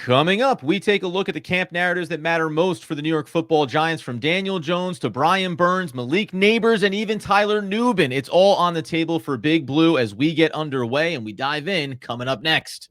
Coming up, we take a look at the camp narratives that matter most for the New York Football Giants, from Daniel Jones to Brian Burns, Malik Neighbors, and even Tyler Nubin. It's all on the table for Big Blue as we get underway and we dive in coming up next.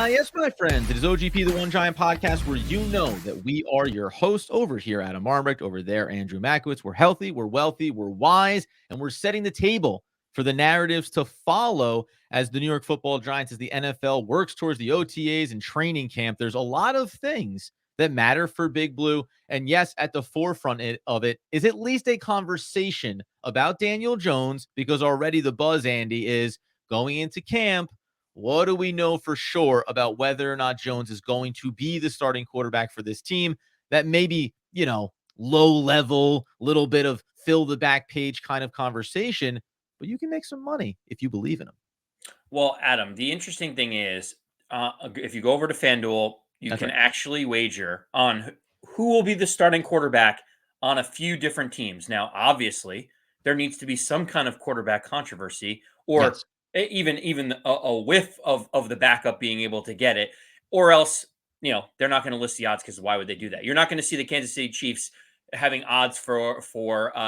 Yes, my friends, it is OGP, the One Giant Podcast, where you know that we are your hosts. Over here, Adam Armbrecht, over there, Andrew Makowitz. We're healthy, we're wealthy, we're wise, and we're setting the table for the narratives to follow as the New York Football Giants, as the NFL works towards the OTAs and training camp. There's a lot of things that matter for Big Blue, and yes, at the forefront of it is at least a conversation about Daniel Jones, because already the buzz, Andy, is going into camp. What do we know for sure about whether or not Jones is going to be the starting quarterback for this team? That maybe, low level, little bit of fill the back page kind of conversation, but you can make some money if you believe in him. Well, Adam, the interesting thing is, if you go over to FanDuel, you can actually wager on who will be the starting quarterback on a few different teams. Now, obviously, there needs to be some kind of quarterback controversy, or even a whiff of the backup being able to get it, or else, they're not going to list the odds, because why would they do that? You're not going to see the Kansas City Chiefs having odds for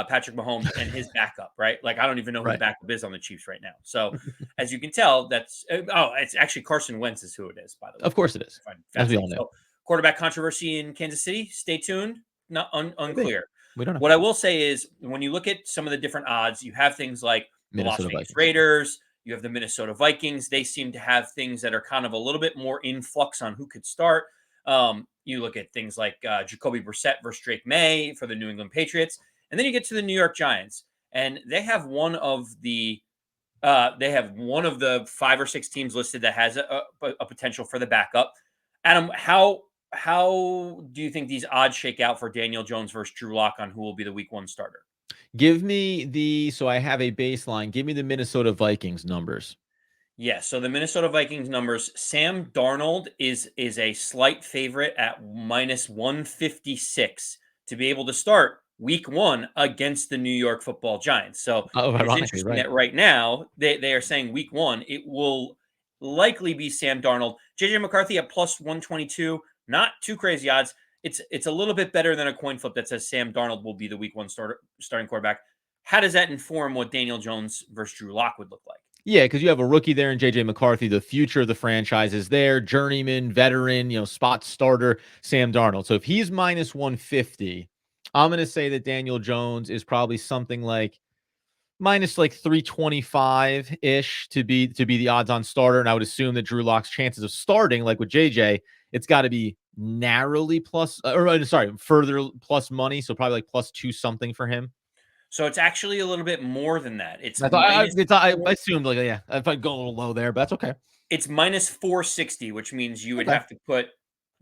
Patrick Mahomes and his backup, right? Like, I don't even know who the backup is on the Chiefs right now. So as you can tell, it's actually Carson Wentz is who it is, by the way. Of course it is. As we all know. So, quarterback controversy in Kansas City, stay tuned. Not unclear. We don't know. What I will say is, when you look at some of the different odds, you have things like the Las Vegas Raiders, you have the Minnesota Vikings. They seem to have things that are kind of a little bit more in flux on who could start. You look at things like Jacoby Brissett versus Drake May for the New England Patriots. And then you get to the New York Giants, and they have one of the 5 or 6 teams listed that has a potential for the backup. Adam, how do you think these odds shake out for Daniel Jones versus Drew Lock on who will be the week 1 starter? Give me so I have a baseline. Give me the Minnesota Vikings numbers. Yeah, so the Minnesota Vikings numbers, Sam Darnold is a slight favorite at minus 156 to be able to start week 1 against the New York Football Giants. So it's interesting that right now they are saying week 1, it will likely be Sam Darnold. JJ McCarthy at plus 122, not too crazy odds. It's a little bit better than a coin flip that says Sam Darnold will be the week 1 starting quarterback. How does that inform what Daniel Jones versus Drew Lock would look like? Yeah, because you have a rookie there in JJ McCarthy. The future of the franchise is there. Journeyman, veteran, spot starter, Sam Darnold. So if he's minus 150, I'm going to say that Daniel Jones is probably something like minus like 325-ish to be the odds-on starter. And I would assume that Drew Lock's chances of starting, like with JJ, it's got to be narrowly further plus money. So probably like plus 2 something for him. So it's actually a little bit more than that. I assumed if I'd go a little low there, but that's okay. It's minus 460, which means you would have to put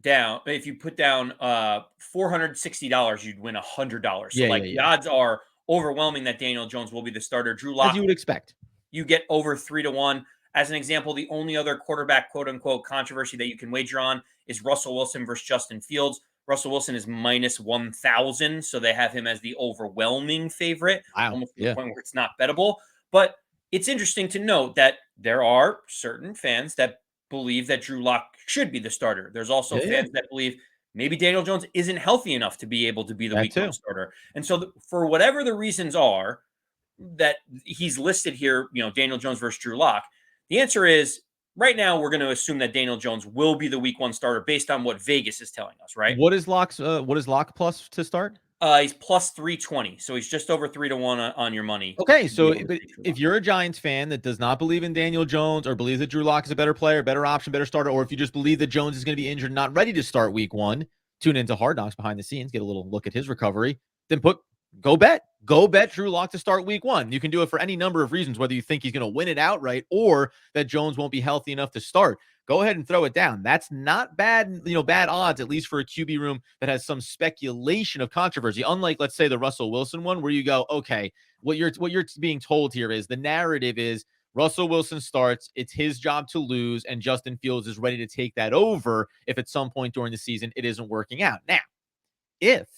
down, if you put down $460, you'd win $100. So the odds are overwhelming that Daniel Jones will be the starter. Drew Lock, as you would expect, you get over 3-1. As an example, the only other quarterback quote unquote controversy that you can wager on is Russell Wilson versus Justin Fields. Russell Wilson is minus 1,000, so they have him as the overwhelming favorite, almost to the point where it's not bettable. But it's interesting to note that there are certain fans that believe that Drew Lock should be the starter. There's also fans that believe maybe Daniel Jones isn't healthy enough to be able to be the week 1 starter. And so for whatever the reasons are that he's listed here, Daniel Jones versus Drew Lock, the answer is, right now, we're going to assume that Daniel Jones will be the week 1 starter based on what Vegas is telling us, right? What is Lock plus to start? He's plus 320, so he's just over 3-1 on your money. Okay, so if you're a Giants fan that does not believe in Daniel Jones, or believes that Drew Lock is a better player, better option, better starter, or if you just believe that Jones is going to be injured, not ready to start week 1, tune into Hard Knocks behind the scenes, get a little look at his recovery, then go bet Drew Lock to start week 1. You can do it for any number of reasons, whether you think he's going to win it outright or that Jones won't be healthy enough to start. Go ahead and throw it down. That's not bad, bad odds, at least for a QB room that has some speculation of controversy. Unlike, let's say, the Russell Wilson one, where you go, okay, what you're being told here is the narrative is Russell Wilson starts, it's his job to lose, and Justin Fields is ready to take that over if at some point during the season it isn't working out. Now, if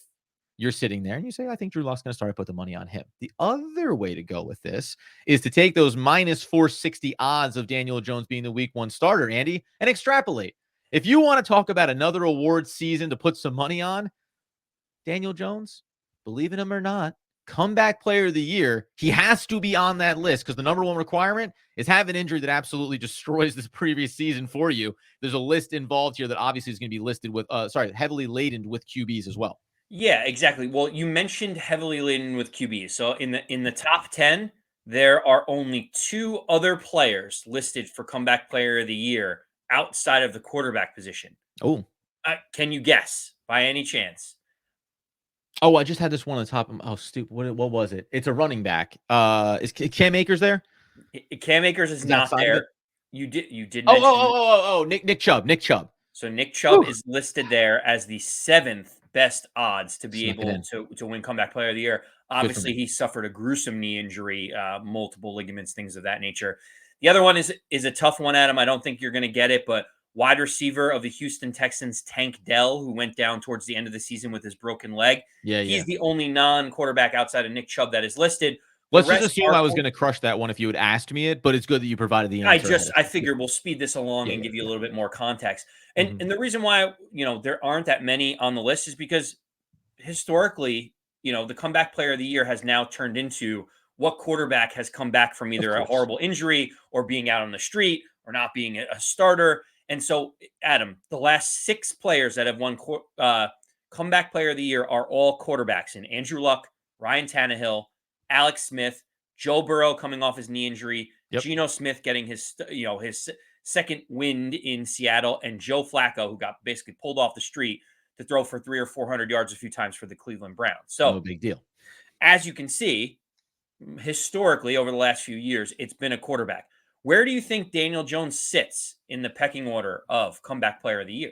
you're sitting there and you say, I think Drew Lock's going to start, put the money on him. The other way to go with this is to take those minus 460 odds of Daniel Jones being the week 1 starter, Andy, and extrapolate. If you want to talk about another award season to put some money on, Daniel Jones, believe in him or not, comeback player of the year, he has to be on that list because the number 1 requirement is have an injury that absolutely destroys this previous season for you. There's a list involved here that obviously is going to be listed with, heavily laden with QBs as well. Yeah, exactly. Well, you mentioned heavily laden with QBs. So in the top 10, there are only 2 other players listed for comeback player of the year outside of the quarterback position. Oh, can you guess by any chance? Oh, I just had this one on the top. Oh, stupid. What was it? It's a running back. Is Cam Akers there? Cam Akers is not there. You did mention. Nick Chubb. So Nick Chubb is listed there as the 7th best odds to be able to win comeback player of the year. Obviously, he suffered a gruesome knee injury, multiple ligaments, things of that nature. The other one is a tough one, Adam. I don't think you're going to get it, but wide receiver of the Houston Texans, Tank Dell, who went down towards the end of the season with his broken leg. He's the only non-quarterback outside of Nick Chubb that is listed. Let's just assume I was going to crush that one if you had asked me it, but it's good that you provided the answer. I figured we'll speed this along and give you a little bit more context. And and the reason why, there aren't that many on the list is because historically, the comeback player of the year has now turned into what quarterback has come back from either a horrible injury or being out on the street or not being a starter. And so, Adam, the last 6 players that have won comeback player of the year are all quarterbacks in Andrew Luck, Ryan Tannehill, Alex Smith, Joe Burrow coming off his knee injury, Geno Smith getting his second wind in Seattle, and Joe Flacco, who got basically pulled off the street to throw for 300 or 400 yards a few times for the Cleveland Browns. So no big deal. As you can see, historically over the last few years, it's been a quarterback. Where do you think Daniel Jones sits in the pecking order of comeback player of the year?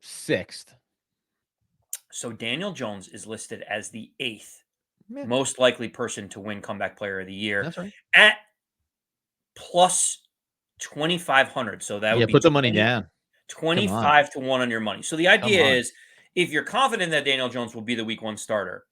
6th. So Daniel Jones is listed as the 8th most likely person to win comeback player of the year. That's right. At plus 2,500. So that would be put the money down. 25 to 1 on your money. So the idea is, if you're confident that Daniel Jones will be the week 1 starter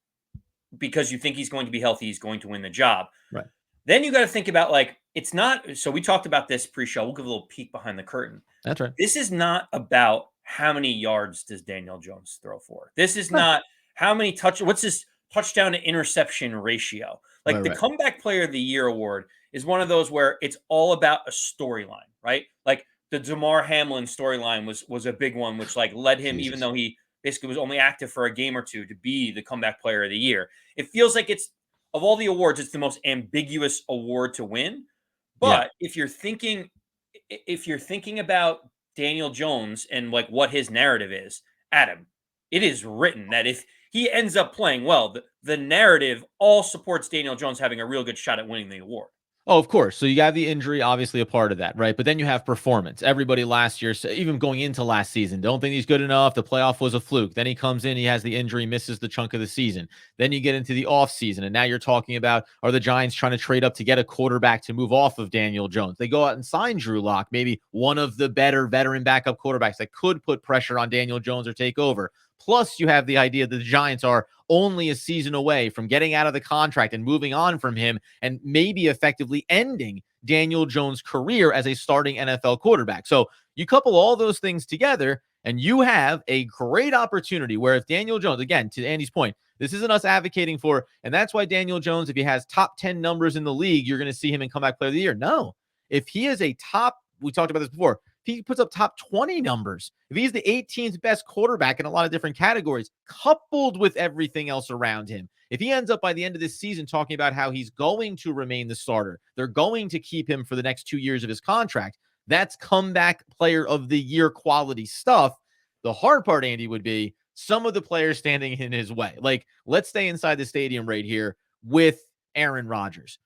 because you think he's going to be healthy, he's going to win the job. Right. Then you got to think about, it's not. So we talked about this pre-show. We'll give a little peek behind the curtain. That's right. This is not about how many yards does Daniel Jones throw for. This is not how many what's his touchdown to interception ratio. The comeback player of the year award is one of those where it's all about a storyline, right? Like the Damar Hamlin storyline was a big one, which led him, even though he basically was only active for a game or two, to be the comeback player of the year. It feels like it's, of all the awards, it's the most ambiguous award to win. But if you're thinking about Daniel Jones and what his narrative is, Adam, it is written that if he ends up playing well, the narrative all supports Daniel Jones having a real good shot at winning the award. Oh, of course. So you have the injury, obviously a part of that, right? But then you have performance. Everybody last year, even going into last season, don't think he's good enough. The playoff was a fluke. Then he comes in, he has the injury, misses the chunk of the season. Then you get into the offseason, and now you're talking about, are the Giants trying to trade up to get a quarterback to move off of Daniel Jones? They go out and sign Drew Lock, maybe one of the better veteran backup quarterbacks that could put pressure on Daniel Jones or take over. Plus, you have the idea that the Giants are only a season away from getting out of the contract and moving on from him and maybe effectively ending Daniel Jones' career as a starting NFL quarterback. So you couple all those things together and you have a great opportunity where if Daniel Jones, again, to Andy's point, this isn't us advocating for, and that's why Daniel Jones, if he has top 10 numbers in the league, you're going to see him in comeback player of the year. No, if he is a top, we talked about this before, if he puts up top 20 numbers, if he's the 18th best quarterback in a lot of different categories, coupled with everything else around him, if he ends up by the end of this season talking about how he's going to remain the starter, they're going to keep him for the next 2 years of his contract, that's comeback player of the year quality stuff. The hard part, Andy, would be some of the players standing in his way. Let's stay inside the stadium right here with Aaron Rodgers.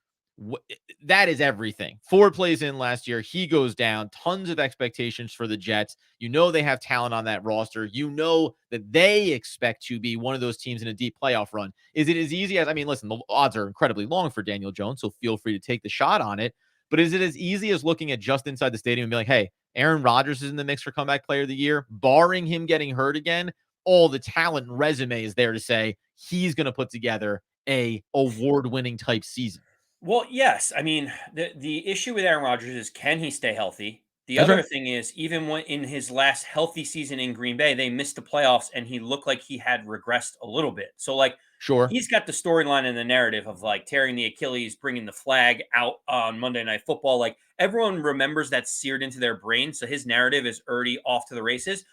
that is everything. 4 plays in last year, he goes down. Tons of expectations for the Jets. You know they have talent on that roster. You know that they expect to be one of those teams in a deep playoff run. Is it as easy as, I mean, listen, the odds are incredibly long for Daniel Jones, so feel free to take the shot on it. But is it as easy as looking at just inside the stadium and be like, hey, Aaron Rodgers is in the mix for comeback player of the year, barring him getting hurt again? All the talent and resume is there to say he's going to put together a award-winning type season. Well, yes. I mean, the issue with Aaron Rodgers is, can he stay healthy? The That's other right. thing is, even when in his last healthy season in Green Bay, they missed the playoffs and he looked like he had regressed a little bit. So, like, Sure. he's got the storyline and the narrative of like tearing the Achilles, bringing the flag out on Monday Night Football. Like, everyone remembers that seared into their brain. So his narrative is already off to the races.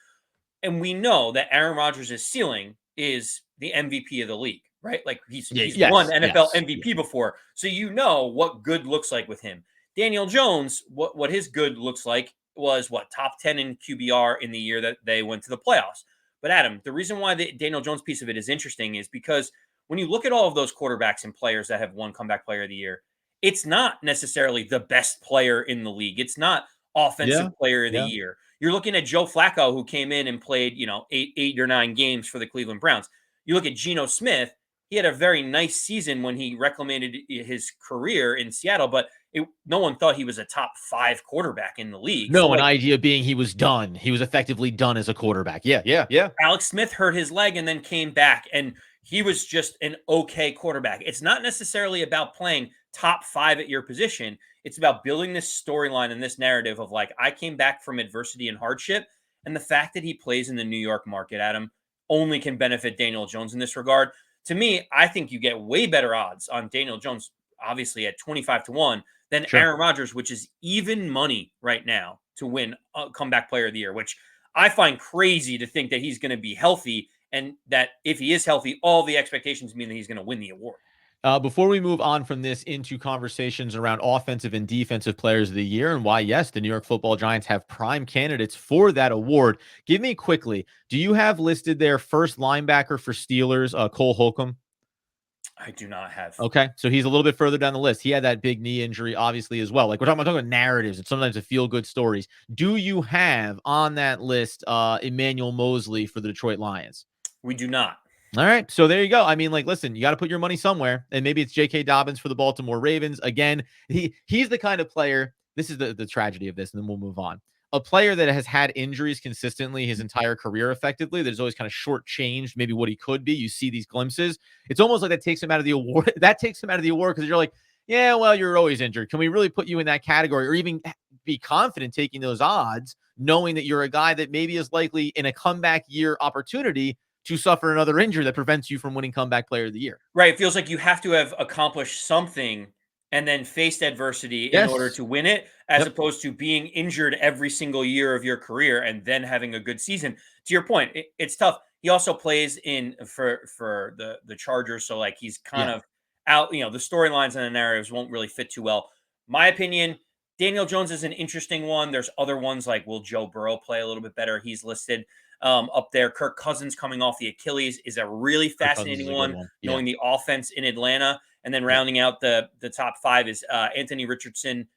And we know that Aaron Rodgers' ceiling is the MVP of the league, right? Like, Yeah. he's won Yes. NFL Yes. MVP before, so you know what good looks like with him. Daniel Jones, what his good looks like was what, top 10 in QBR in the year that they went to the playoffs. But Adam, the reason why the Daniel Jones piece of it is interesting is because when you look at all of those quarterbacks and players that have won comeback player of the year, it's not necessarily the best player in the league. It's not Yeah. offensive player of the Yeah. year. You're looking at Joe Flacco, who came in and played, eight or 9 games for the Cleveland Browns. You look at Geno Smith, he had a very nice season when he reclamated his career in Seattle, but no one thought he was a top 5 quarterback in the league. So, No, an like, idea being he was done. He was effectively done as a quarterback. Yeah. Yeah. Yeah. Alex Smith hurt his leg and then came back, and he was just an okay quarterback. It's not necessarily about playing top 5 at your position. It's about building this storyline and this narrative of like, I came back from adversity and hardship. And the fact that he plays in the New York market, Adam, only can benefit Daniel Jones in this regard. To me, I think you get way better odds on Daniel Jones, obviously at 25-1, than Sure. Aaron Rodgers, which is even money right now to win a comeback player of the year, which I find crazy to think that he's going to be healthy, and that if he is healthy, all the expectations mean that he's going to win the award. Before we move on from this into conversations around offensive and defensive players of the year and why, yes, the New York Football Giants have prime candidates for that award, give me quickly, do you have listed their first linebacker for Steelers, Cole Holcomb? I do not have. Okay, so he's a little bit further down the list. He had that big knee injury, obviously, as well. Like, we're talking about narratives and sometimes the feel-good stories. Do you have on that list Emmanuel Mosley for the Detroit Lions? We do not. All right, so there you go. I mean, like, listen, you got to put your money somewhere, and maybe it's J.K. Dobbins for the Baltimore Ravens. Again, he's the kind of player, this is the tragedy of this, and then we'll move on. A player that has had injuries consistently his entire career effectively, that is always kind of shortchanged maybe what he could be. You see these glimpses. It's almost like that takes him out of the award. That takes him out of the award because you're like, yeah, well, you're always injured. Can we really put you in that category or even be confident taking those odds, knowing that you're a guy that maybe is likely in a comeback year opportunity to suffer another injury that prevents you from winning comeback player of the year? Right. It feels like you have to have accomplished something and then faced adversity in order Yes. to win it, as Yep. opposed to being injured every single year of your career and then having a good season. To your point, it's tough. He also plays in for the Chargers, so like he's kind Yeah. of out. The storylines and the narratives won't really fit too well. My opinion, Daniel Jones is an interesting one. There's other ones like, will Joe Burrow play a little bit better? He's listed up there. Kirk Cousins coming off the Achilles is a really Kirk Cousins is fascinating a good one, one. Yeah. knowing the offense in Atlanta. And then Yeah. rounding out the top 5 is Anthony Richardson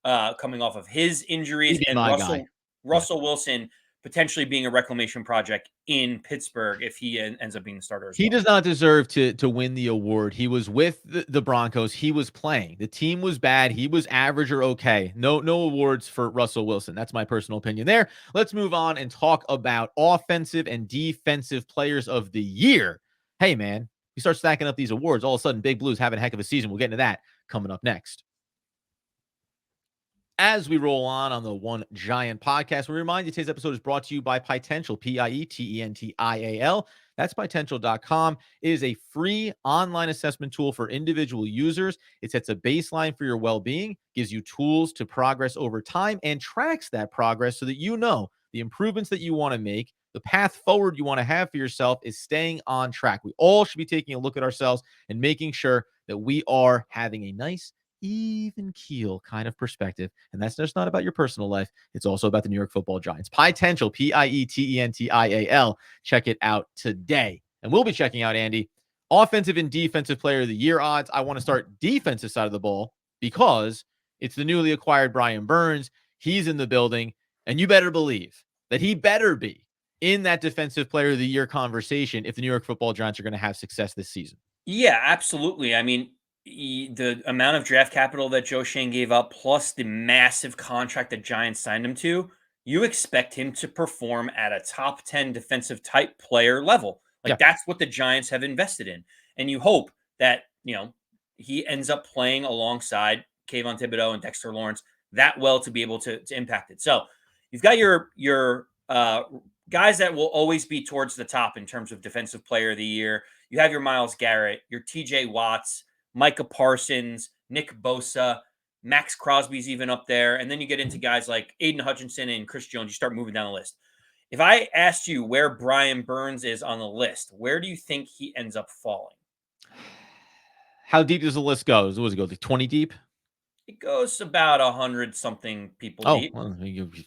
coming off of his injuries, He'd be and my guy. Yeah. Russell Wilson potentially being a reclamation project in Pittsburgh if he ends up being the starter as He well. does not deserve to win the award. He was with the Broncos. He was playing. The team was bad. He was average or okay. No awards for Russell Wilson. That's my personal opinion there. Let's move on and talk about offensive and defensive players of the year. Hey, man, you start stacking up these awards, all of a sudden, Big Blue's having a heck of a season. We'll get into that coming up next. As we roll on the One Giant podcast, we remind you today's episode is brought to you by Pietential, Pietential. That's Pietential.com. It is a free online assessment tool for individual users. It sets a baseline for your well-being, gives you tools to progress over time, and tracks that progress so that you know the improvements that you want to make, the path forward you want to have for yourself is staying on track. We all should be taking a look at ourselves and making sure that we are having a nice, even keel kind of perspective. And that's just not about your personal life. It's also about the New York Football Giants. Pietential, Pietential. Check it out today. And we'll be checking out, Andy, offensive and defensive player of the year odds. I want to start defensive side of the ball because it's the newly acquired Brian Burns. He's in the building, and you better believe that he better be in that Defensive Player of the Year conversation if the New York Football Giants are going to have success this season. Yeah, absolutely. I mean, the amount of draft capital that Joe Schoen gave up, plus the massive contract that Giants signed him to, you expect him to perform at a top 10 defensive type player level. Like, Yeah. that's what the Giants have invested in. And you hope that, he ends up playing alongside Kayvon Thibodeaux and Dexter Lawrence that well to be able to impact it. So you've got your guys that will always be towards the top in terms of Defensive Player of the Year. You have your Myles Garrett, your TJ Watts, Micah Parsons, Nick Bosa, Max Crosby's even up there. And then you get into guys like Aiden Hutchinson and Chris Jones. You start moving down the list. If I asked you where Brian Burns is on the list, where do you think he ends up falling? How deep does the list go? What does it go, like 20 deep? It goes about 100-something people deep. Well,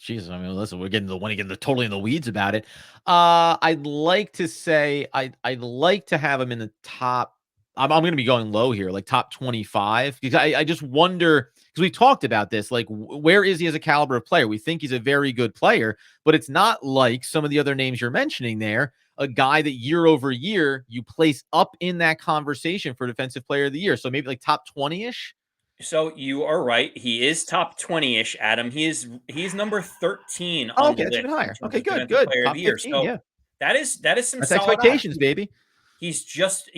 Jesus, I mean, listen, we're getting totally in the weeds about it. I'd like to say I'd like to have him in the top. I'm going to be going low here, like top 25, because I just wonder, because we talked about this, like where is he as a caliber of player? We think he's a very good player, but it's not like some of the other names you're mentioning there, a guy that year over year you place up in that conversation for Defensive Player of the Year. So maybe like top 20-ish. So you are right. He is top 20-ish, Adam. He's number 13 on the list. Even higher. Okay, good. Player Top of the year. 15, So yeah. that is some That's solid expectations, odds. baby. He's just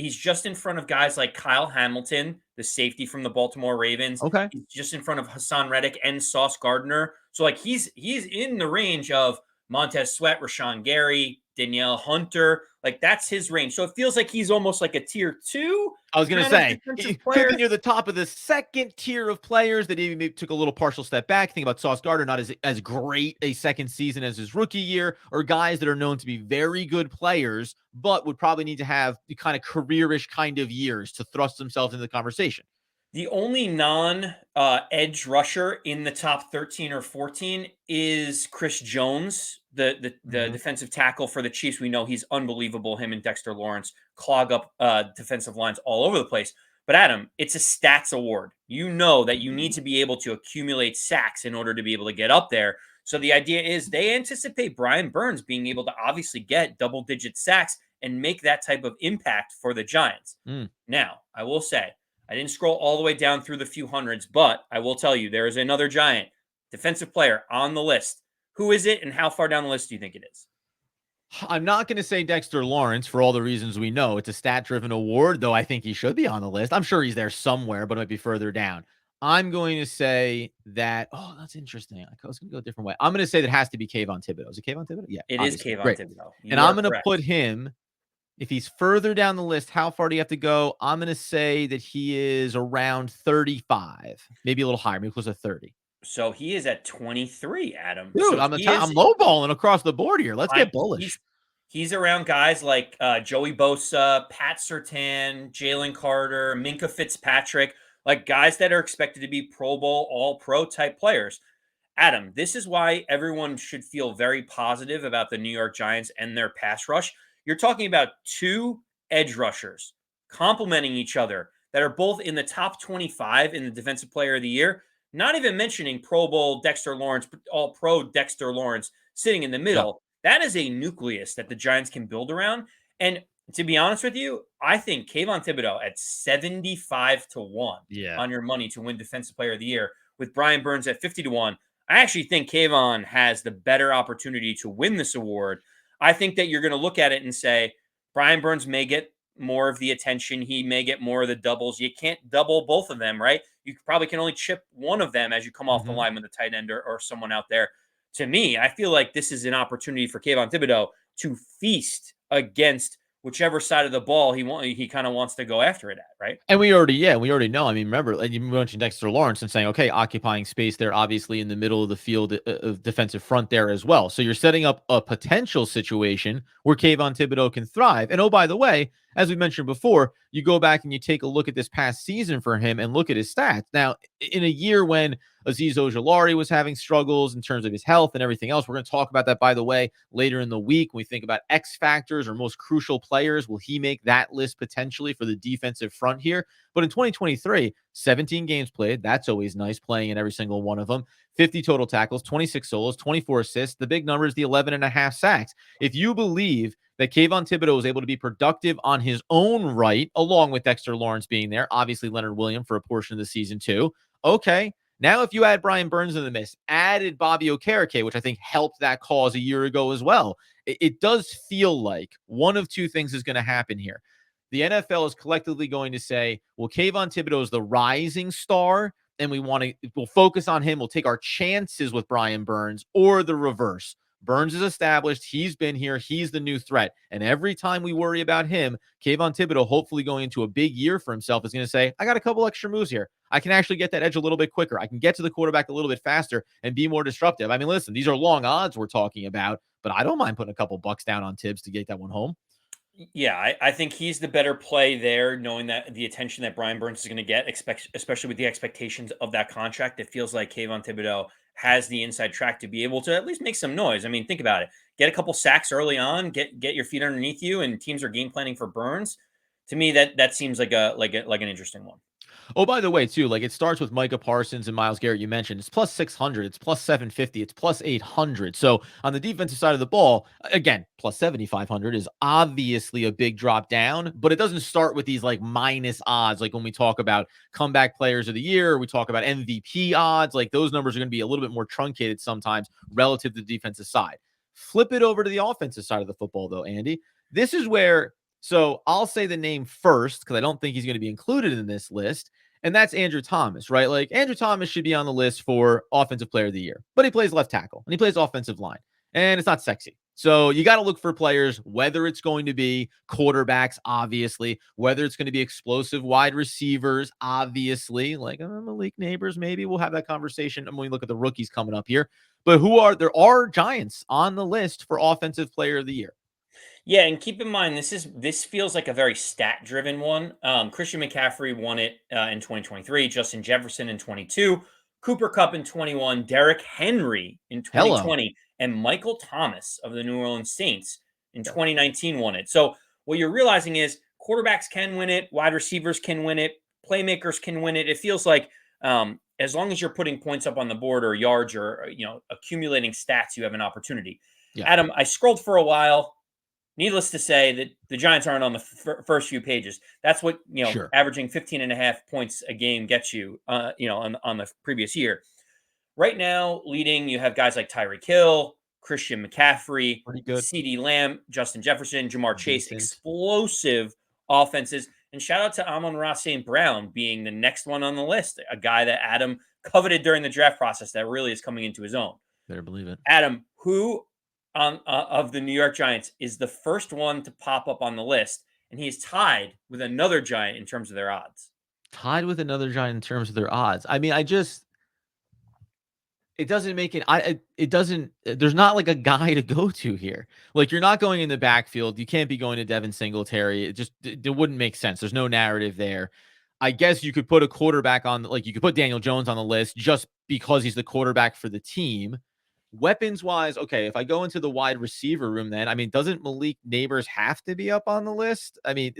in front of guys like Kyle Hamilton, the safety from the Baltimore Ravens. Okay. He's just in front of Hassan Reddick and Sauce Gardner. So like he's in the range of Montez Sweat, Rashawn Gary, Danielle Hunter. Like that's his range. So it feels like he's almost like a tier 2. I was going to say, he could be near the top of the second tier of players that even took a little partial step back. Think about Sauce Gardner, not as great a second season as his rookie year, or guys that are known to be very good players, but would probably need to have the kind of careerish kind of years to thrust themselves into the conversation. The only non-edge rusher in the top 13 or 14 is Chris Jones, the defensive tackle for the Chiefs. We know he's unbelievable. Him and Dexter Lawrence clog up defensive lines all over the place. But Adam, it's a stats award. You know that you need to be able to accumulate sacks in order to be able to get up there. So the idea is they anticipate Brian Burns being able to obviously get double-digit sacks and make that type of impact for the Giants. Now, I will say, I didn't scroll all the way down through the few hundreds, but I will tell you there is another Giant defensive player on the list. Who is it, and how far down the list do you think it is? I'm not going to say Dexter Lawrence for all the reasons we know. It's a stat-driven award, though I think he should be on the list. I'm sure he's there somewhere, but it might be further down. I'm going to say that, that's interesting. I was going to go a different way. I'm going to say that it has to be Kayvon Thibodeaux. Is it Kayvon Thibodeaux? Yeah. It is Kayvon Thibodeaux. And I'm going to put him, if he's further down the list, how far do you have to go? I'm going to say that he is around 35, maybe a little higher, maybe close to 30. So he is at 23, Adam. Dude, so I'm lowballing across the board here. Let's get bullish. He's around guys like Joey Bosa, Pat Surtain, Jalen Carter, Minkah Fitzpatrick, like guys that are expected to be Pro Bowl, All-Pro type players. Adam, this is why everyone should feel very positive about the New York Giants and their pass rush. You're talking about two edge rushers complementing each other that are both in the top 25 in the Defensive Player of the Year. Not even mentioning Pro Bowl Dexter Lawrence, All-Pro Dexter Lawrence sitting in the middle. Yeah. That is a nucleus that the Giants can build around. And to be honest with you, I think Kayvon Thibodeaux at 75-1 on your money to win Defensive Player of the Year, with Brian Burns at 50-1. I actually think Kayvon has the better opportunity to win this award. I think that you're going to look at it and say, Brian Burns may get more of the attention. He may get more of the doubles. You can't double both of them, right? You probably can only chip one of them as you come off the line with a tight end or someone out there. To me, I feel like this is an opportunity for Kayvon Thibodeaux to feast against whichever side of the ball he kind of wants to go after it at, right? And we already know. I mean, remember, you mentioned Dexter Lawrence and saying, okay, occupying space there, obviously in the middle of the field of defensive front there as well. So you're setting up a potential situation where Kayvon Thibodeaux can thrive. And oh, by the way, as we mentioned before, you go back and you take a look at this past season for him and look at his stats. Now, in a year when Azeez Ojulari was having struggles in terms of his health and everything else, we're going to talk about that, by the way, later in the week. When we think about X factors or most crucial players, will he make that list potentially for the defensive front here? But in 2023, 17 games played. That's always nice, playing in every single one of them. 50 total tackles, 26 solos, 24 assists. The big number is the 11.5 sacks. If you believe that Kayvon Thibodeaux was able to be productive on his own right, along with Dexter Lawrence being there, obviously Leonard Williams for a portion of the season too. Okay. Now, if you add Brian Burns in the mix, added Bobby Okereke, which I think helped that cause a year ago as well, it does feel like one of two things is going to happen here. The NFL is collectively going to say, well, Kayvon Thibodeaux is the rising star, and we'll focus on him. We'll take our chances with Brian Burns, or the reverse. Burns is established. He's been here. He's the new threat. And every time we worry about him, Kayvon Thibodeaux, hopefully going into a big year for himself, is going to say, I got a couple extra moves here. I can actually get that edge a little bit quicker. I can get to the quarterback a little bit faster and be more disruptive. I mean, listen, these are long odds we're talking about, but I don't mind putting a couple bucks down on Tibbs to get that one home. Yeah, I think he's the better play there, knowing that the attention that Brian Burns is going to get, especially with the expectations of that contract. It feels like Kayvon Thibodeaux has the inside track to be able to at least make some noise. I mean, think about it. Get a couple sacks early on, get your feet underneath you, and teams are game planning for Burns. To me, that seems like an interesting one. Oh, by the way, too, like it starts with Micah Parsons and Myles Garrett. You mentioned it's plus 600, it's plus 750, it's plus 800. So on the defensive side of the ball, again, plus 7,500 is obviously a big drop down, but it doesn't start with these like minus odds. Like when we talk about comeback players of the year, or we talk about MVP odds, like those numbers are going to be a little bit more truncated sometimes relative to the defensive side. Flip it over to the offensive side of the football, though, Andy. This is where, so I'll say the name first because I don't think he's going to be included in this list. And that's Andrew Thomas, right? Like Andrew Thomas should be on the list for offensive player of the year, but he plays left tackle and he plays offensive line, and it's not sexy. So you got to look for players, whether it's going to be quarterbacks, obviously, whether it's going to be explosive wide receivers, obviously, like Malik Neighbors, maybe we'll have that conversation when we look at the rookies coming up here. But there are Giants on the list for offensive player of the year. Yeah, and keep in mind this feels like a very stat driven one. Christian McCaffrey won it in 2023, Justin Jefferson in 22, Cooper Kupp in 21, Derrick Henry in 2020, and Michael Thomas of the New Orleans Saints in 2019 won it. So what you're realizing is quarterbacks can win it, wide receivers can win it, playmakers can win it. It feels like as long as you're putting points up on the board or yards or accumulating stats, you have an opportunity. Yeah. Adam, I scrolled for a while. Needless to say that the Giants aren't on the first few pages. That's what, sure, averaging 15.5 points a game gets you, on the previous year. Right now, leading, you have guys like Tyreek Hill, Christian McCaffrey, CeeDee Lamb, Justin Jefferson, Jamar Chase, explosive offenses. And shout out to Amon-Ra St. Brown being the next one on the list, a guy that Adam coveted during the draft process that really is coming into his own. Better believe it. Adam, who of the New York Giants is the first one to pop up on the list, and he is tied with another Giant in terms of their odds. Tied with another Giant in terms of their odds. I mean, it doesn't make it. It doesn't. There's not like a guy to go to here. Like you're not going in the backfield. You can't be going to Devin Singletary. It wouldn't make sense. There's no narrative there. I guess you could put a quarterback on, like you could put Daniel Jones on the list just because he's the quarterback for the team. Weapons wise, okay, if I go into the wide receiver room, then I mean, doesn't Malik Neighbors have to be up on the list? I mean,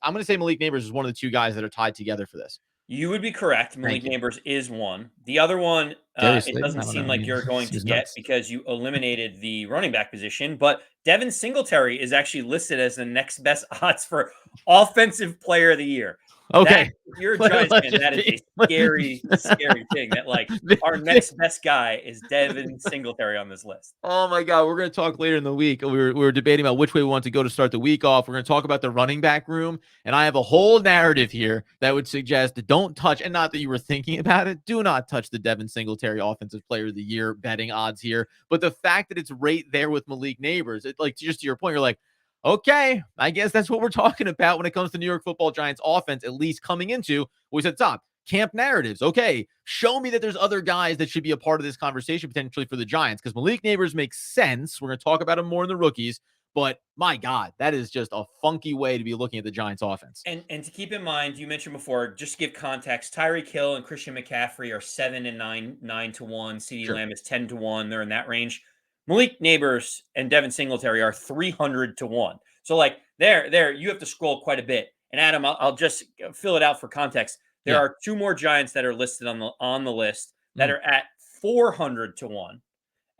I'm going to say Malik Neighbors is one of the two guys that are tied together for this. You would be correct. Malik Neighbors is one. The other one, it doesn't seem like you're going to get because you eliminated the running back position. But Devin Singletary is actually listed as the next best odds for offensive player of the year. Okay. If you're a Giants fan, that is a scary, scary thing that like our next best guy is Devin Singletary on this list. Oh my God. We're going to talk later in the week. We were debating about which way we want to go to start the week off. We're going to talk about the running back room. And I have a whole narrative here that would suggest that don't touch, and not that you were thinking about it, do not touch the Devin Singletary offensive player of the year betting odds here. But the fact that it's right there with Malik Neighbors, it, like, just to your point, you're like, okay, I guess that's what we're talking about when it comes to New York Football Giants offense, at least coming into what we said top. Camp narratives. Okay, show me that there's other guys that should be a part of this conversation potentially for the Giants, because Malik Neighbors makes sense. We're going to talk about him more in the rookies, But my God, that is just a funky way to be looking at the Giants offense. And to keep in mind, you mentioned before, just to give context, Tyreek Hill and Christian McCaffrey are 7 and 9 to 1. CeeDee Sure. Lamb is 10 to 1. They're in that range. Malik Neighbors and Devin Singletary are 300 to 1. So like there, you have to scroll quite a bit. And Adam, I'll just fill it out for context. There Yeah. are two more Giants that are listed on the list that are at 400 to 1.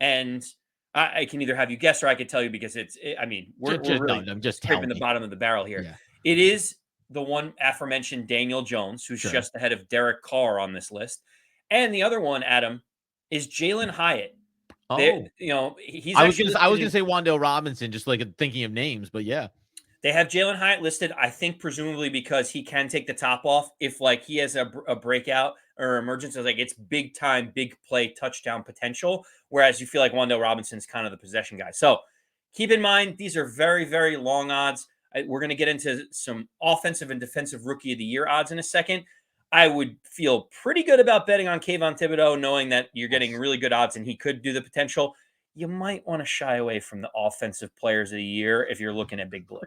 And I can either have you guess or I could tell you because I mean, we're really No, just tell scraping the me. bottom of the barrel here. Yeah. It is the one aforementioned Daniel Jones, who's Sure. just ahead of Derek Carr on this list. And the other one, Adam, is Jalen Hyatt. Oh, He's I was actually gonna say Wan'Dale Robinson, just like thinking of names, but yeah. They have Jalen Hyatt listed, I think, presumably because he can take the top off if like he has a breakout or emergence. Like it's big time, big play, touchdown potential. Whereas you feel like Wan'Dale Robinson's kind of the possession guy. So keep in mind, these are very, very long odds. We're going to get into some offensive and defensive rookie of the year odds in a second. I would feel pretty good about betting on Kayvon Thibodeaux, knowing that you're getting really good odds and he could do the potential. You might want to shy away from the offensive players of the year if you're looking at Big Blue.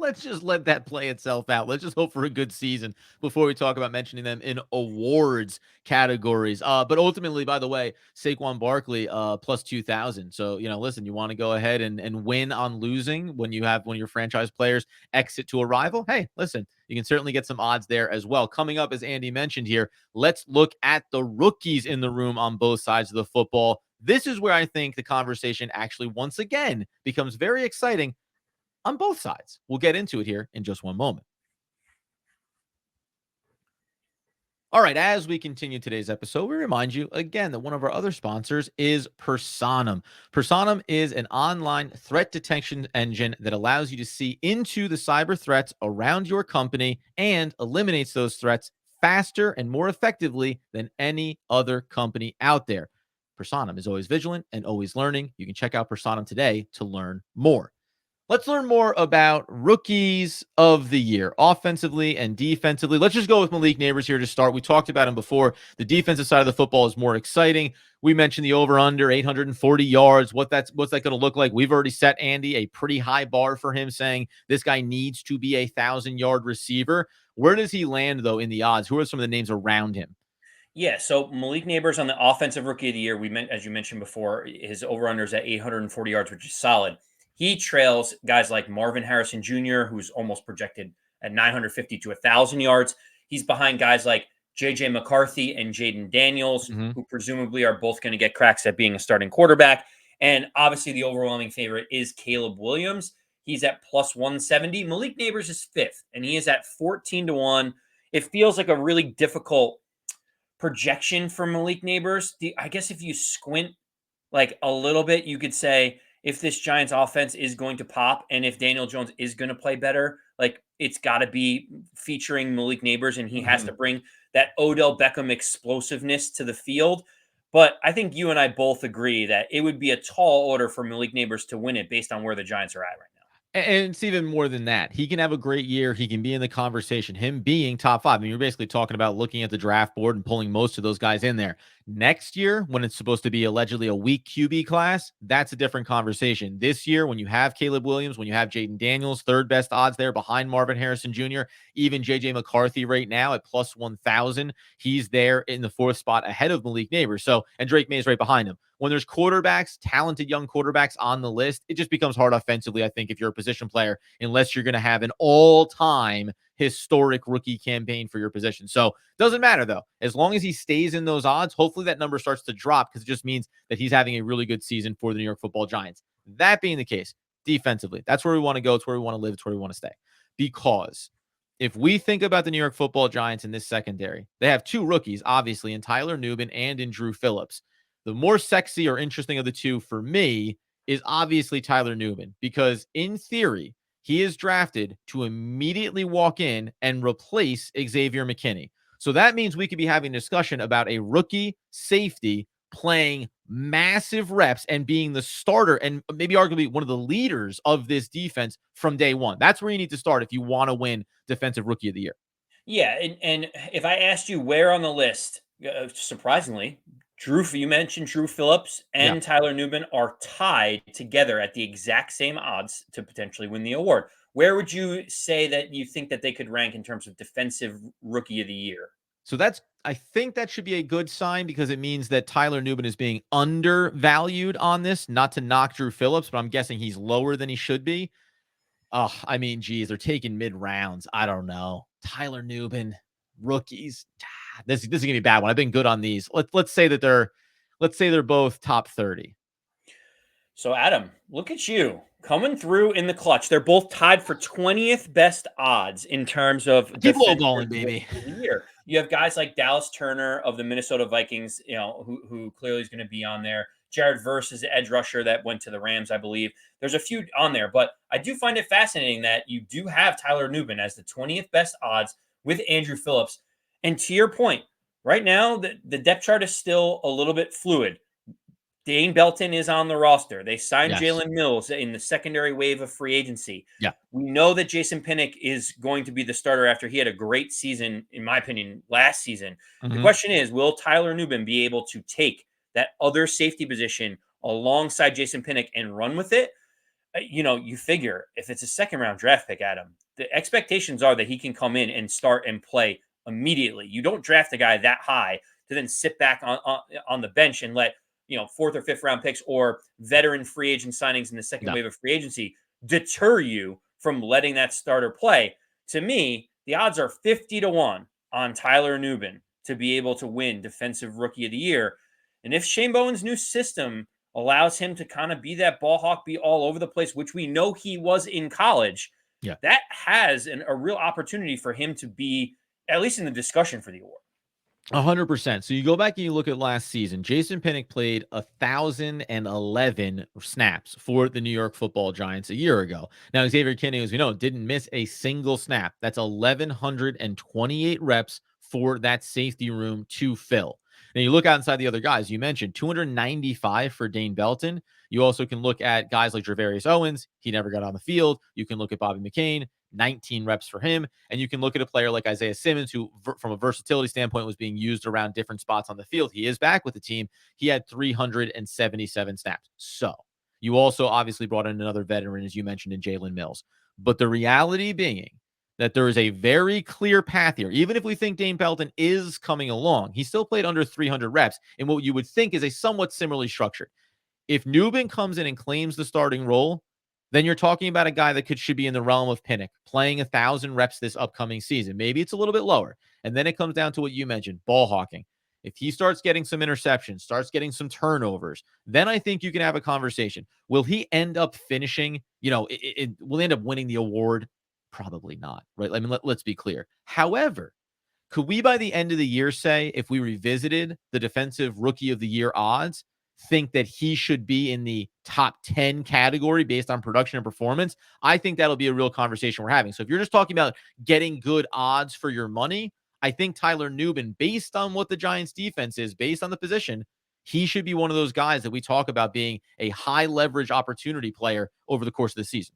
Let's just let that play itself out. Let's just hope for a good season before we talk about mentioning them in awards categories. But ultimately, by the way, Saquon Barkley plus 2,000. So listen, you want to go ahead and win on losing when you have one of your franchise players exit to a rival. Hey, listen, you can certainly get some odds there as well. Coming up, as Andy mentioned here, let's look at the rookies in the room on both sides of the football. This is where I think the conversation actually once again becomes very exciting on both sides. We'll get into it here in just one moment. All right, as we continue today's episode, we remind you again that one of our other sponsors is Personam. Personam is an online threat detection engine that allows you to see into the cyber threats around your company and eliminates those threats faster and more effectively than any other company out there. Personam is always vigilant and always learning. You can check out Personam today to learn more. Let's learn more about rookies of the year, offensively and defensively. Let's just go with Malik Neighbors here to start. We talked about him before. The defensive side of the football is more exciting. We mentioned the over-under 840 yards. What's that going to look like? We've already set Andy a pretty high bar for him, saying this guy needs to be a 1,000-yard receiver. Where does he land, though, in the odds? Who are some of the names around him? Yeah, so Malik Neighbors on the offensive rookie of the year, as you mentioned before, his over-under is at 840 yards, which is solid. He trails guys like Marvin Harrison Jr., who's almost projected at 950 to 1,000 yards. He's behind guys like J.J. McCarthy and Jaden Daniels, who presumably are both going to get cracks at being a starting quarterback. And obviously the overwhelming favorite is Caleb Williams. He's at plus 170. Malik Neighbors is fifth, and he is at 14 to 1. It feels like a really difficult projection for Malik Neighbors. I guess if you squint like a little bit, you could say if this Giants offense is going to pop and if Daniel Jones is going to play better, like it's got to be featuring Malik Neighbors and he has to bring that Odell Beckham explosiveness to the field. But I think you and I both agree that it would be a tall order for Malik Neighbors to win it based on where the Giants are at right now. And it's even more than that. He can have a great year. He can be in the conversation. Him being top 5. I mean, you're basically talking about looking at the draft board and pulling most of those guys in there. Next year, when it's supposed to be allegedly a weak QB class, that's a different conversation. This year, when you have Caleb Williams, when you have Jaden Daniels, third best odds there behind Marvin Harrison Jr., even J.J. McCarthy right now at plus 1,000. He's there in the fourth spot ahead of Malik Neighbors. So, and Drake May is right behind him. When there's quarterbacks, talented young quarterbacks on the list, it just becomes hard offensively, I think, if you're a position player, unless you're going to have an all-time historic rookie campaign for your position. So doesn't matter, though. As long as he stays in those odds, hopefully that number starts to drop because it just means that he's having a really good season for the New York Football Giants. That being the case, defensively, that's where we want to go. It's where we want to live. It's where we want to stay. Because if we think about the New York Football Giants in this secondary, they have two rookies, obviously, in Tyler Nubin and in Drew Phillips. The more sexy or interesting of the two for me is obviously Tyler Nubin, because in theory, he is drafted to immediately walk in and replace Xavier McKinney. So that means we could be having a discussion about a rookie safety playing massive reps and being the starter and maybe arguably one of the leaders of this defense from day one. That's where you need to start if you want to win Defensive Rookie of the Year. Yeah, and if I asked you where on the list, surprisingly, You mentioned Drew Phillips Yeah. and Tyler Nubin are tied together at the exact same odds to potentially win the award. Where would you say that you think that they could rank in terms of defensive rookie of the year? So I think that should be a good sign because it means that Tyler Nubin is being undervalued on this, not to knock Drew Phillips, but I'm guessing he's lower than he should be. Oh, I mean, geez, they're taking mid rounds. I don't know. Tyler Nubin, rookies. This is gonna be a bad one. I've been good on these. Let's say they're both top 30. So, Adam, look at you coming through in the clutch. They're both tied for 20th best odds in terms of Keep defensive lowballing, rookie baby. of the year. You have guys like Dallas Turner of the Minnesota Vikings, who clearly is going to be on there. Jared Verse is the edge rusher that went to the Rams, I believe. There's a few on there, but I do find it fascinating that you do have Tyler Nubin as the 20th best odds with Andrew Phillips. And to your point, right now, the depth chart is still a little bit fluid. Dane Belton is on the roster. They signed Yes. Jalen Mills in the secondary wave of free agency. Yeah. We know that Jason Pinnock is going to be the starter after he had a great season, in my opinion, last season. The Mhm. question is, will Tyler Nubin be able to take that other safety position alongside Jason Pinnock and run with it? You figure if it's a second round draft pick, Adam, the expectations are that he can come in and start and play immediately. You don't draft a guy that high to then sit back on the bench and let fourth or fifth round picks or veteran free agent signings in the second No. wave of free agency deter you from letting that starter play. To me, the odds are 50-1 on Tyler Nubin to be able to win Defensive Rookie of the Year. And if Shane Bowen's new system allows him to kind of be that ball hawk, be all over the place, which we know he was in college, Yeah. that has a real opportunity for him to be at least in the discussion for the award. 100%. So you go back and you look at last season. Jason Pinnock played 1,011 snaps for the New York Football Giants a year ago. Now, Xavier Kinney, as we know, didn't miss a single snap. That's 1,128 reps for that safety room to fill. Now, you look out inside the other guys. You mentioned 295 for Dane Belton. You also can look at guys like Travarius Owens. He never got on the field. You can look at Bobby McCain. 19 reps for him. And you can look at a player like Isaiah Simmons, who from a versatility standpoint was being used around different spots on the field. He is back with the team. He had 377 snaps. So you also obviously brought in another veteran, as you mentioned, in Jalen Mills. But the reality being that there is a very clear path here. Even if we think Dane Belton is coming along, he still played under 300 reps in what you would think is a somewhat similarly structured. If Nubin comes in and claims the starting role, then you're talking about a guy that should be in the realm of Pinnock, playing 1,000 reps this upcoming season. Maybe it's a little bit lower. And then it comes down to what you mentioned, ball hawking. If he starts getting some interceptions, starts getting some turnovers, then I think you can have a conversation. Will he end up finishing? Will he end up winning the award? Probably not, right? I mean, let's be clear. However, could we by the end of the year say, if we revisited the defensive rookie of the year odds, think that he should be in the top 10 category based on production and performance? I think that'll be a real conversation we're having. So if you're just talking about getting good odds for your money, I think Tyler Nubin, based on what the Giants defense is, based on the position, he should be one of those guys that we talk about being a high leverage opportunity player over the course of the season.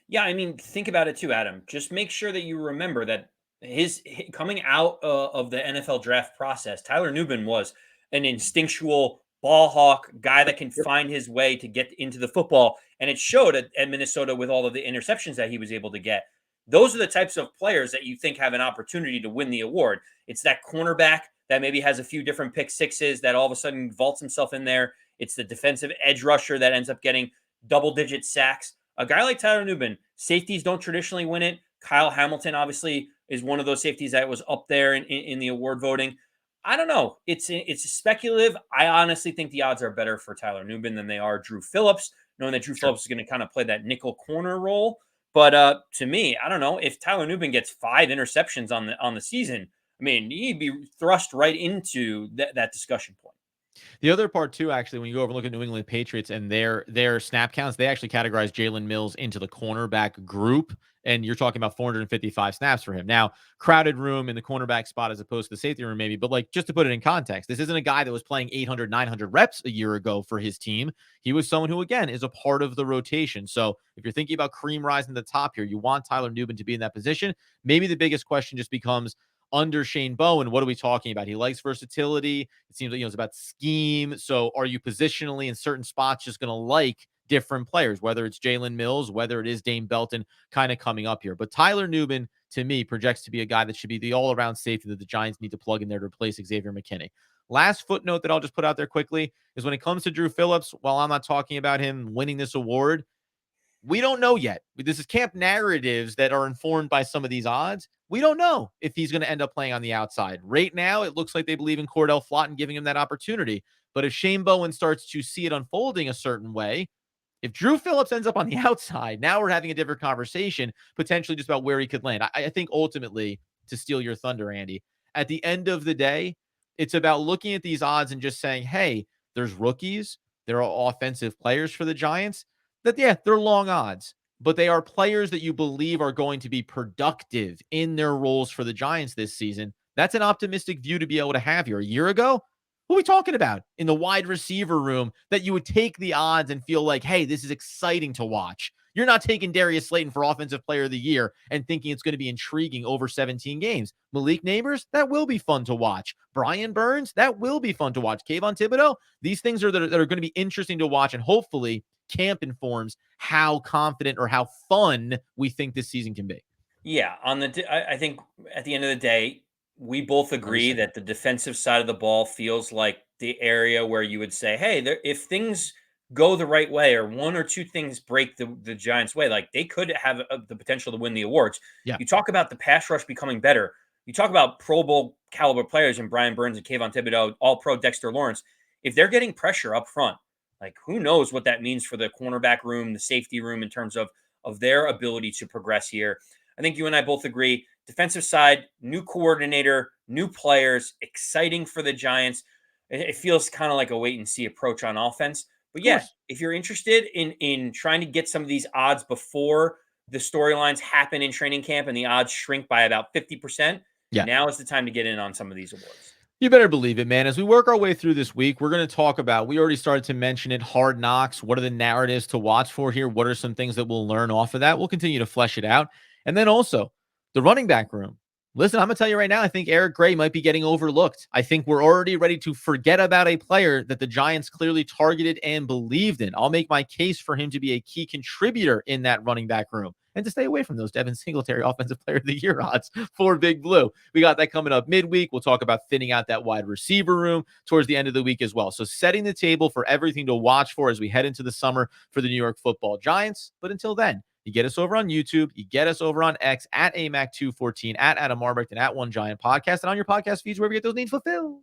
Yeah, I mean, think about it too, Adam. Just make sure that you remember that his coming out of the NFL draft process, Tyler Nubin was an instinctual ball hawk guy that can find his way to get into the football, and it showed at Minnesota with all of the interceptions that he was able to get. Those are the types of players that you think have an opportunity to win the award. It's that cornerback that maybe has a few different pick sixes that all of a sudden vaults himself in there. It's the defensive edge rusher that ends up getting double-digit sacks. A guy like Tyler Nubin, safeties don't traditionally win it. Kyle Hamilton obviously is one of those safeties that was up there in the award voting. I don't know. It's speculative. I honestly think the odds are better for Tyler Nubin than they are Drew Phillips, knowing that Drew Phillips is going to kind of play that nickel corner role. But to me, I don't know if Tyler Nubin gets 5 interceptions on the season. I mean, he'd be thrust right into that discussion point. The other part too, actually, when you go over and look at New England Patriots and their snap counts, they actually categorize Jalen Mills into the cornerback group, and you're talking about 455 snaps for him. Now, crowded room in the cornerback spot as opposed to the safety room, maybe, but like just to put it in context, this isn't a guy that was playing 800, 900 reps a year ago for his team. He was someone who, again, is a part of the rotation. So if you're thinking about cream rising to the top here, you want Tyler Nubin to be in that position. Maybe the biggest question just becomes, under Shane Bowen, what are we talking about? He likes versatility. It seems like, it's about scheme. So are you positionally in certain spots just going to like different players, whether it's Jalen Mills, whether it is Dane Belton kind of coming up here? But Tyler Nubin, to me, projects to be a guy that should be the all-around safety that the Giants need to plug in there to replace Xavier McKinney. Last footnote that I'll just put out there quickly is when it comes to Drew Phillips, while I'm not talking about him winning this award, we don't know yet. This is camp narratives that are informed by some of these odds. We don't know if he's going to end up playing on the outside. Right now, it looks like they believe in Cordell Flotton giving him that opportunity. But if Shane Bowen starts to see it unfolding a certain way, if Drew Phillips ends up on the outside, now we're having a different conversation, potentially just about where he could land. I think ultimately, to steal your thunder, Andy, at the end of the day, it's about looking at these odds and just saying, hey, there's rookies, there are offensive players for the Giants that, yeah, they're long odds, but they are players that you believe are going to be productive in their roles for the Giants this season. That's an optimistic view to be able to have here. A year ago, who are we talking about in the wide receiver room that you would take the odds and feel like, hey, this is exciting to watch? You're not taking Darius Slayton for Offensive Player of the Year and thinking it's going to be intriguing over 17 games. Malik Neighbors, that will be fun to watch. Brian Burns, that will be fun to watch. Kayvon Thibodeaux, these things that are going to be interesting to watch, and hopefully camp informs how confident or how fun we think this season can be. Yeah, I think at the end of the day, we both agree that the defensive side of the ball feels like the area where you would say, hey, if things go the right way or one or two things break the Giants' way, like they could have the potential to win the awards. Yeah. You talk about the pass rush becoming better. You talk about Pro Bowl caliber players in Brian Burns and Kayvon Thibodeaux, all pro Dexter Lawrence. If they're getting pressure up front, like who knows what that means for the cornerback room, the safety room in terms of their ability to progress here. I think you and I both agree. Defensive side, new coordinator, new players, exciting for the Giants. It feels kind of like a wait and see approach on offense. But yeah, if you're interested in trying to get some of these odds before the storylines happen in training camp and the odds shrink by about 50%, now is the time to get in on some of these awards. You better believe it, man. As we work our way through this week, we're going to talk about, we already started to mention it, Hard Knocks. What are the narratives to watch for here? What are some things that we'll learn off of that? We'll continue to flesh it out. And then also the running back room. Listen, I'm going to tell you right now, I think Eric Gray might be getting overlooked. I think we're already ready to forget about a player that the Giants clearly targeted and believed in. I'll make my case for him to be a key contributor in that running back room and to stay away from those Devin Singletary Offensive Player of the Year odds for Big Blue. We got that coming up midweek. We'll talk about thinning out that wide receiver room towards the end of the week as well. So setting the table for everything to watch for as we head into the summer for the New York Football Giants. But until then, you get us over on YouTube. You get us over on X at AMAC214, at Adam Arbrecht, and at One Giant Podcast, and on your podcast feeds wherever you get those needs fulfilled.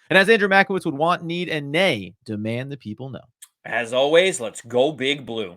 And as Andrew Makowitz would want, need, and nay, demand the people know. As always, let's go Big Blue.